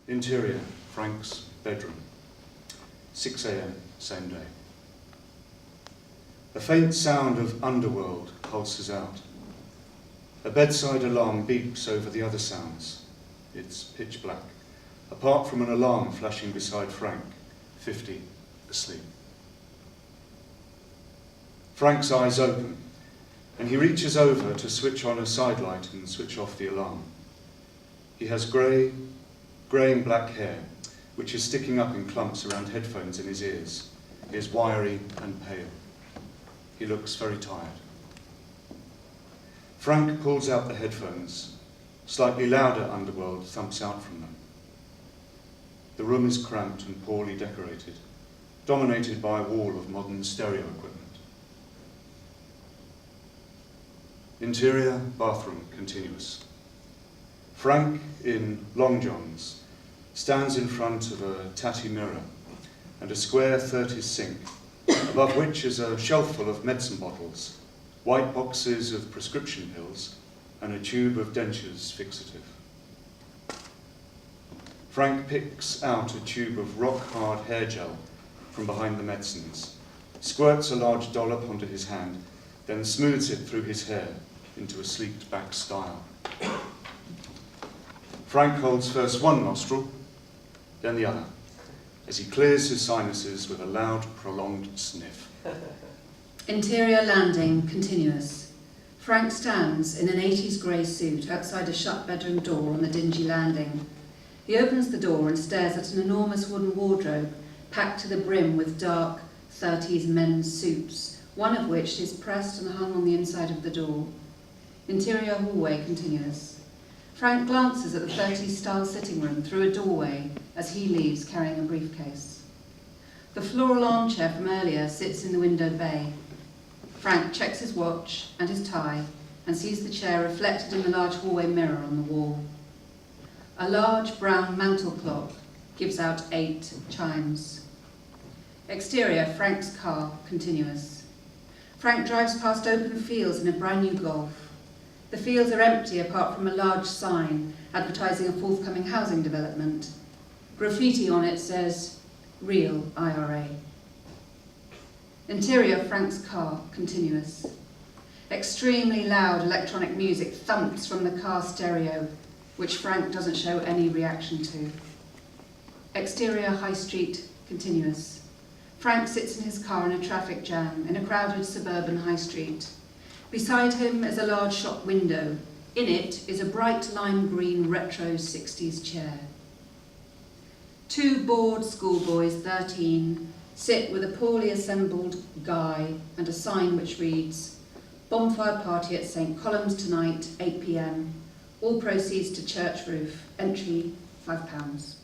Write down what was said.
Interior, Frank's bedroom. 6 a.m, same day. A faint sound of underworld pulses out. A bedside alarm beeps over the other sounds. It's pitch black, apart from an alarm flashing beside Frank, 50, asleep. Frank's eyes open, and he reaches over to switch on a sidelight and switch off the alarm. He has greying black hair, which is sticking up in clumps around headphones in his ears. He is wiry and pale. He looks very tired. Frank pulls out the headphones. Slightly louder underworld thumps out from them. The room is cramped and poorly decorated, dominated by a wall of modern stereo equipment. Interior, bathroom, continuous. Frank, in long johns, stands in front of a tatty mirror and a square 30s sink, above which is a shelf full of medicine bottles, white boxes of prescription pills, and a tube of dentures fixative. Frank picks out a tube of rock-hard hair gel from behind the medicines, squirts a large dollop onto his hand, then smooths it through his hair into a sleeked back style. Frank holds first one nostril, then the other, as he clears his sinuses with a loud, prolonged sniff. Interior landing, continuous. Frank stands in an 80s grey suit outside a shut bedroom door on the dingy landing. He opens the door and stares at an enormous wooden wardrobe packed to the brim with dark 30s men's suits, one of which is pressed and hung on the inside of the door. Interior hallway, continuous. Frank glances at the 30s style sitting room through a doorway as he leaves carrying a briefcase. The floral armchair from earlier sits in the window bay. Frank checks his watch and his tie and sees the chair reflected in the large hallway mirror on the wall. A large brown mantel clock gives out 8 chimes. Exterior, Frank's car, continuous. Frank drives past open fields in a brand new Golf. The fields are empty apart from a large sign advertising a forthcoming housing development. Graffiti on it says, "Real IRA." Interior, Frank's car, continuous. Extremely loud electronic music thumps from the car stereo, which Frank doesn't show any reaction to. Exterior, High Street, continuous. Frank sits in his car in a traffic jam in a crowded suburban high street. Beside him is a large shop window. In it is a bright lime green retro 60s chair. 2 bored schoolboys, 13, sit with a poorly assembled guy and a sign which reads, "Bonfire party at St. Column's tonight, 8 p.m. All proceeds to church roof. Entry £5.